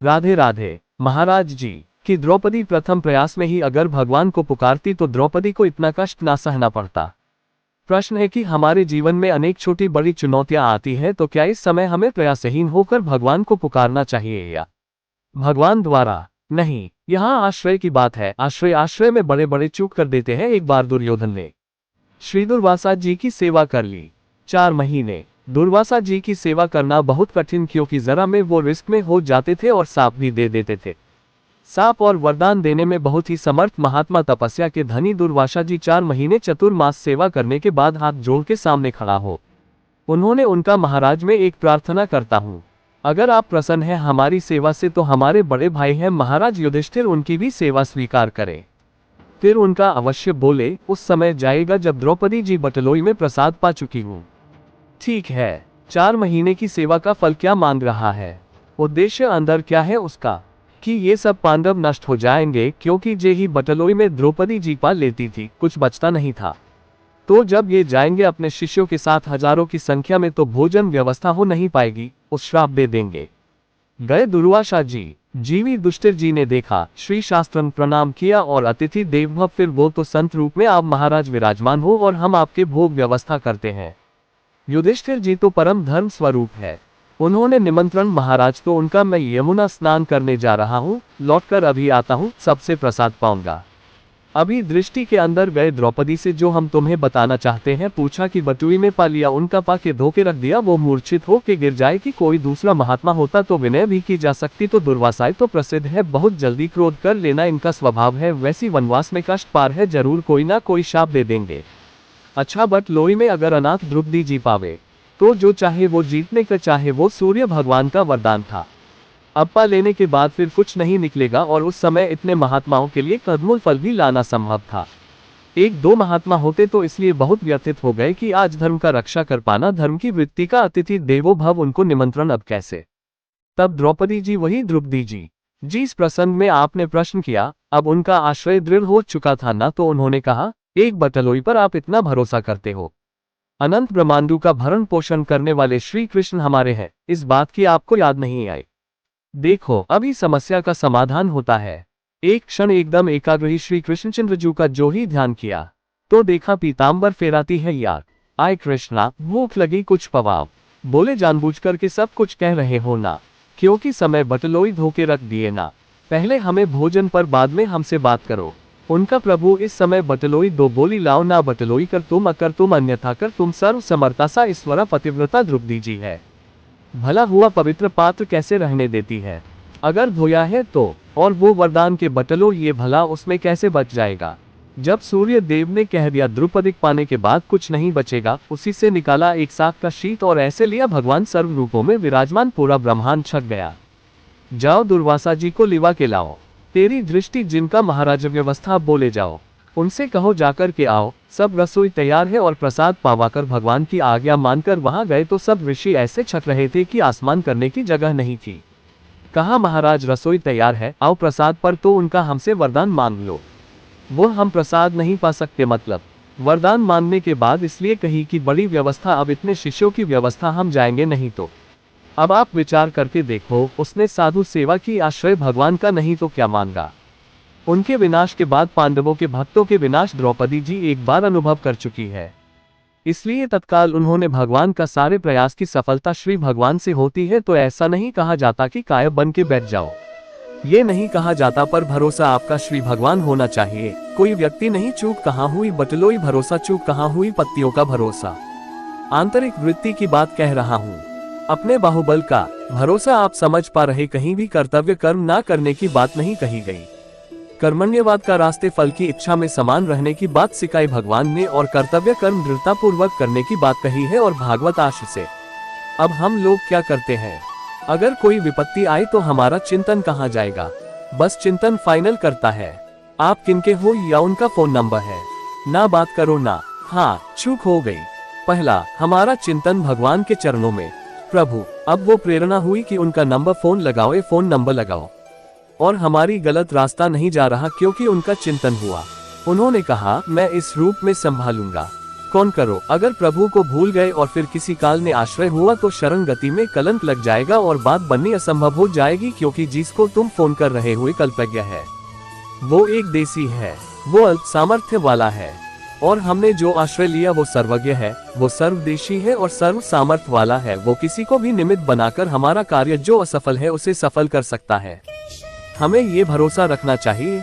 राधे राधे। महाराज जी कि द्रौपदी प्रथम प्रयास में ही अगर भगवान को पुकारती तो द्रौपदी को इतना कष्ट ना सहना पड़ता। प्रश्न है कि हमारे जीवन में अनेक छोटी बड़ी चुनौतियां आती हैं, तो क्या इस समय हमें प्रयासहीन होकर भगवान को पुकारना चाहिए या भगवान द्वारा? नहीं, यहाँ आश्रय की बात है। आश्रय में बड़े बड़े चूक कर देते हैं। एक बार दुर्योधन ने श्री दुर्वासा जी की सेवा कर ली 4 महीने। दुर्वासा जी की सेवा करना बहुत कठिन, क्योंकि जरा में वो रिस्क में हो जाते थे और साप भी दे देते थे। साप और वरदान देने में बहुत ही समर्थ महात्मा तपस्या के धनी दुर्वासा जी 4 महीने चतुर्मास सेवा करने के बाद हाथ जोड़ के सामने खड़ा हो उन्होंने उनका, महाराज में एक प्रार्थना करता हूँ, अगर आप प्रसन्न हैं हमारी सेवा से तो हमारे बड़े भाई हैं महाराज युधिष्ठिर, उनकी भी सेवा स्वीकार करें। फिर उनका अवश्य बोले, उस समय जाएगा जब द्रौपदी जी बटलोई में प्रसाद पा चुकी हूँ। ठीक है, 4 महीने की सेवा का फल क्या मांग रहा है? उद्देश्य अंदर क्या है उसका? कि ये सब पांडव नष्ट हो जाएंगे, क्योंकि जे ही बटलोई में द्रौपदी जी पा लेती थी, कुछ बचता नहीं था। तो जब ये जाएंगे अपने शिष्यों के साथ हजारों की संख्या में, तो भोजन व्यवस्था हो नहीं पाएगी, उस श्राप दे देंगे। गए दुर्वासा जी। जीवी दुष्टिर जी ने देखा, श्री शास्त्रन प्रणाम किया और अतिथि देवभव, फिर वो तो संत रूप में आप महाराज विराजमान हो और हम आपके भोग व्यवस्था करते हैं। युधिष्ठिर जी तो परम धर्म स्वरूप है, उन्होंने निमंत्रण, महाराज तो उनका, मैं यमुना स्नान करने जा रहा हूँ, लौटकर अभी आता हूँ, सबसे प्रसाद पाऊंगा। अभी दृष्टि के अंदर गए द्रौपदी से, जो हम तुम्हें बताना चाहते हैं, पूछा कि बटुई में पा लिया, उनका पा के धोके रख दिया, वो मूर्छित हो के गिर जाए कि कोई दूसरा महात्मा होता तो विनय भी की जा सकती, तो दुर्वासाएं तो प्रसिद्ध है, बहुत जल्दी क्रोध कर लेना इनका स्वभाव है, वैसी वनवास में कष्ट पार है, जरूर कोई ना कोई शाप दे देंगे। अच्छा, बट लोई में अगर अनाथ द्रौपदी जी पावे तो जो चाहे वो जीतने का, चाहे वो सूर्य भगवान का वरदान था। अब पा लेने के बाद फिर कुछ नहीं निकलेगा, और उस समय इतने महात्माओं के लिए कदमूल फल भी लाना संभव था। 1-2 महात्मा होते तो इसलिए बहुत व्यथित हो गए कि आज धर्म का रक्षा कर पाना, धर्म की वृत्ति का, अतिथि देवो भव, उनको निमंत्रण अब कैसे? तब द्रौपदी जी, वही द्रौपदी जी जिस प्रसंग में आपने प्रश्न किया, अब उनका आश्रय दृढ़ हो चुका था ना, तो उन्होंने कहा, एक बटलोई पर आप इतना भरोसा करते हो, अनंत ब्रह्मांडों का भरण पोषण करने वाले श्री कृष्ण हमारे हैं, इस बात की आपको याद नहीं आई? देखो, अभी समस्या का समाधान होता है। एक क्षण एकदम एकाग्र ही श्री कृष्णचंद्र जी का जो ही ध्यान किया, तो देखा पीतांबर फेराती है यार। आय कृष्णा, भूख लगी, कुछ पवाओ। बोले, जानबूझकर के सब कुछ कह रहे हो ना, क्योंकि समय बटलोई धोके रख दिए ना, पहले हमें भोजन पर बाद में हमसे बात करो। उनका, प्रभु इस समय बटलोई दो, बोली लाओ ना, बटलोई कर तुम, अकर तुम, अन्यथा कर तुम, सर्व समर्था सा ईश्वरा पतिव्रता द्रौपदी जी है। भला हुआ पवित्र पात्र कैसे रहने देती है? अगर धोया है तो, और वो वरदान के बटलो, ये भला उसमें कैसे बच जाएगा? जब सूर्य देव ने कह दिया द्रुपदिक पाने के बाद कुछ नहीं बचेगा, उसी से निकाला एक साग का शीत और ऐसे लिया भगवान सर्व रूपों में विराजमान, पूरा ब्रह्मांड छक गया। जाओ दुर्वासा जी को लिवा के लाओ, तेरी दृष्टि जिनका महाराज व्यवस्था, बोले जाओ, उनसे कहो जाकर के आओ, सब रसोई तैयार है, और प्रसाद पावाकर भगवान की आज्ञा मानकर वहां गए तो सब ऋषि ऐसे छक रहे थे कि आसमान करने की जगह नहीं थी। कहा, महाराज रसोई तैयार है, आओ प्रसाद पर, तो उनका हमसे वरदान मांग लो। वो हम प्रसाद नहीं पा सकते, मतलब वरदान मांगने के बाद इसलिए कही कि बड़ी व्यवस्था, अब इतने शिष्यों की व्यवस्था हम जाएंगे नहीं तो। अब आप विचार करके देखो, उसने साधु सेवा की, आश्रय भगवान का नहीं तो क्या मांगा? उनके विनाश के बाद पांडवों के भक्तों के विनाश द्रौपदी जी एक बार अनुभव कर चुकी है, इसलिए तत्काल उन्होंने भगवान का सारे प्रयास की सफलता श्री भगवान से होती है। तो ऐसा नहीं कहा जाता कि कायब बन के बैठ जाओ, ये नहीं कहा जाता, पर भरोसा आपका श्री भगवान होना चाहिए। कोई व्यक्ति नहीं, चूक कहाँ हुई बटलोई भरोसा, चूक कहाँ हुई पत्तियों का भरोसा। आंतरिक वृत्ति की बात कह रहा हूँ, अपने बाहुबल का भरोसा आप समझ पा रहे, कहीं भी कर्तव्य कर्म ना करने की बात नहीं कही गई। कर्मण्यवाद का रास्ते फल की इच्छा में समान रहने की बात सिखाई भगवान ने, और कर्तव्य कर्म दृढ़ता पूर्वक करने की बात कही है, और भागवत आश से। अब हम लोग क्या करते हैं, अगर कोई विपत्ति आए तो हमारा चिंतन कहाँ जाएगा? बस चिंतन फाइनल करता है, आप किनके हो या उनका फोन नंबर है, ना बात करो ना। हाँ, चूक हो गई। पहला, हमारा चिंतन भगवान के चरणों में, प्रभु। अब वो प्रेरणा हुई कि उनका नंबर, फोन लगाओ, फोन नंबर लगाओ, और हमारी गलत रास्ता नहीं जा रहा, क्योंकि उनका चिंतन हुआ। उन्होंने कहा, मैं इस रूप में संभालूंगा, कौन करो। अगर प्रभु को भूल गए और फिर किसी काल ने आश्रय हुआ तो शरण गति में कलंक लग जाएगा और बात बननी असंभव हो जाएगी, क्योंकि जिसको तुम फोन कर रहे हुए कल्पज्ञ है वो एक देसी है, वो अल्प सामर्थ्य वाला है, और हमने जो आश्रय लिया वो सर्वज्ञ है, वो सर्वदेशी है और सर्व सामर्थ्य वाला है। वो किसी को भी निमित्त बनाकर हमारा कार्य जो असफल है उसे सफल कर सकता है। हमें ये भरोसा रखना चाहिए।